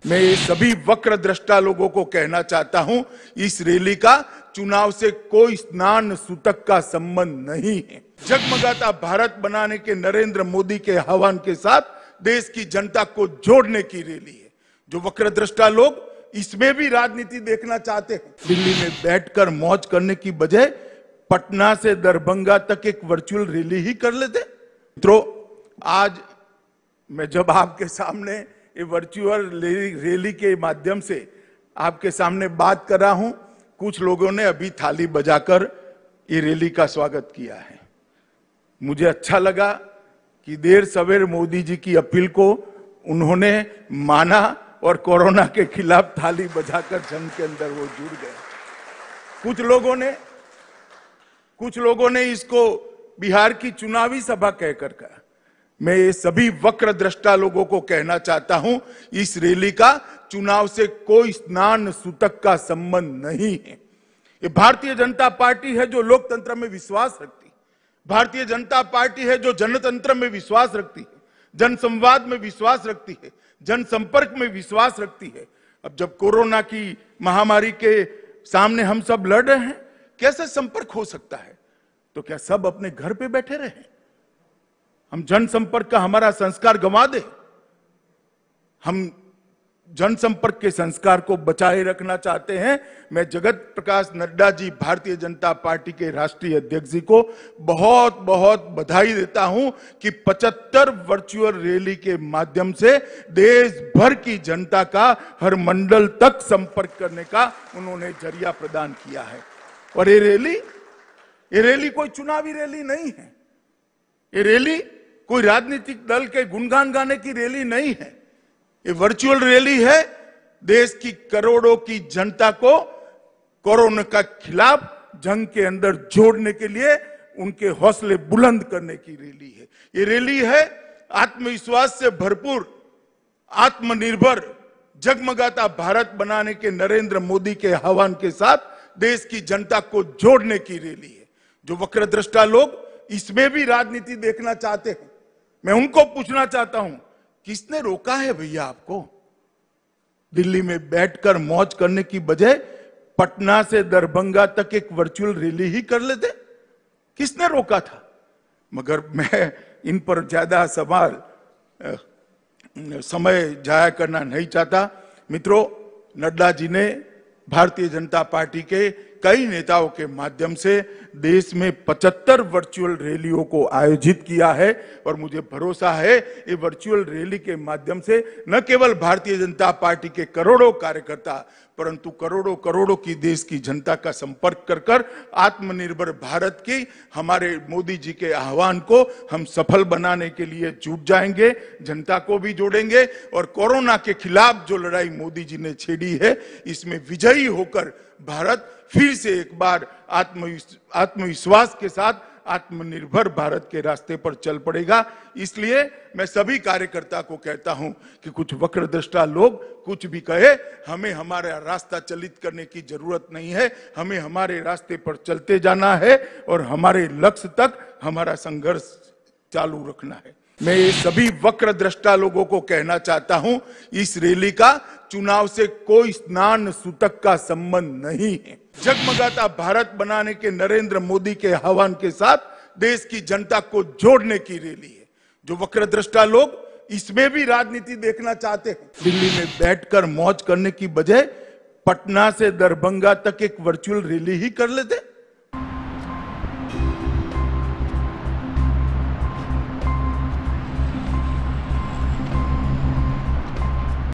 मैं ये सभी वक्र दृष्टा लोगों को कहना चाहता हूं, इस रैली का चुनाव से कोई स्नान सूतक का संबंध नहीं है। जगमगाता भारत बनाने के नरेंद्र मोदी के आह्वान के साथ देश की जनता को जोड़ने की रैली है। जो वक्र दृष्टा लोग इसमें भी राजनीति देखना चाहते हैं, दिल्ली में बैठकर मौज करने की बजाय पटना से दरभंगा तक एक वर्चुअल रैली ही कर लेते। मित्रों, आज मैं जब आपके सामने ये वर्चुअल रैली के माध्यम से आपके सामने बात कर रहा हूं, कुछ लोगों ने अभी थाली बजाकर ये रैली का स्वागत किया है। मुझे अच्छा लगा कि देर सवेर मोदी जी की अपील को उन्होंने माना और कोरोना के खिलाफ थाली बजाकर जंग के अंदर वो जुड़ गए। कुछ लोगों ने इसको बिहार की चुनावी सभा कहकर कहा। मैं ये सभी वक्र दृष्टा लोगों को कहना चाहता हूं, इस रैली का चुनाव से कोई स्नान सूतक का संबंध नहीं है। ये भारतीय जनता पार्टी है जो लोकतंत्र में विश्वास रखती है। भारतीय जनता पार्टी है जो जनतंत्र में विश्वास रखती है, जनसंवाद में विश्वास रखती है, जनसंपर्क में विश्वास रखती है। अब जब कोरोना की महामारी के सामने हम सब लड़ रहे हैं, कैसे संपर्क हो सकता है? तो क्या सब अपने घर पे बैठे रहे? हम जनसंपर्क का हमारा संस्कार गंवा दे? हम जनसंपर्क के संस्कार को बचाए रखना चाहते हैं। मैं जगत प्रकाश नड्डा जी, भारतीय जनता पार्टी के राष्ट्रीय अध्यक्ष जी को बहुत बहुत बधाई देता हूं कि 75 वर्चुअल रैली के माध्यम से देश भर की जनता का हर मंडल तक संपर्क करने का उन्होंने जरिया प्रदान किया है। और ये रैली कोई चुनावी रैली नहीं है। ये रैली कोई राजनीतिक दल के गुणगान गाने की रैली नहीं है। ये वर्चुअल रैली है देश की करोड़ों की जनता को कोरोना के खिलाफ जंग के अंदर जोड़ने के लिए उनके हौसले बुलंद करने की रैली है। ये रैली है आत्मविश्वास से भरपूर, आत्मनिर्भर, जगमगाता भारत बनाने के नरेंद्र मोदी के आह्वान के साथ देश की जनता को जोड़ने की रैली है। जो वक्र दृष्टा लोग इसमें भी राजनीति देखना चाहते हैं, मैं उनको पूछना चाहता हूं, किसने रोका है भैया आपको? दिल्ली में बैठकर मौज करने की बजाय पटना से दरभंगा तक एक वर्चुअल रैली ही कर लेते? किसने रोका था? मगर मैं इन पर ज्यादा समय जाया करना नहीं चाहता। मित्रों, नड्डा जी ने भारतीय जनता पार्टी के कई नेताओं के माध्यम से देश में 75 वर्चुअल रैलियों को आयोजित किया है और मुझे भरोसा है ये वर्चुअल रैली के माध्यम से न केवल भारतीय जनता पार्टी के करोड़ों कार्यकर्ता परंतु करोड़ों की देश की जनता का संपर्क कर आत्मनिर्भर भारत की हमारे मोदी जी के आह्वान को हम सफल बनाने के लिए जुट जाएंगे, जनता को भी जोड़ेंगे और कोरोना के खिलाफ जो लड़ाई मोदी जी ने छेड़ी है इसमें विजयी होकर भारत फिर से एक बार आत्मविश्वास के साथ आत्मनिर्भर भारत के रास्ते पर चल पड़ेगा। इसलिए मैं सभी कार्यकर्ता को कहता हूं कि कुछ वक्रदृष्टा लोग कुछ भी कहे, हमें हमारा रास्ता चलित करने की जरूरत नहीं है। हमें हमारे रास्ते पर चलते जाना है और हमारे लक्ष्य तक हमारा संघर्ष चालू रखना है। मैं ये सभी वक्र दृष्टा लोगों को कहना चाहता हूं, इस रैली का चुनाव से कोई स्नान सूतक का संबंध नहीं है। जगमगाता भारत बनाने के नरेंद्र मोदी के आह्वान के साथ देश की जनता को जोड़ने की रैली है। जो वक्र दृष्टा लोग इसमें भी राजनीति देखना चाहते हैं, दिल्ली में बैठकर मौज करने की बजाय पटना से दरभंगा तक एक वर्चुअल रैली ही कर लेते।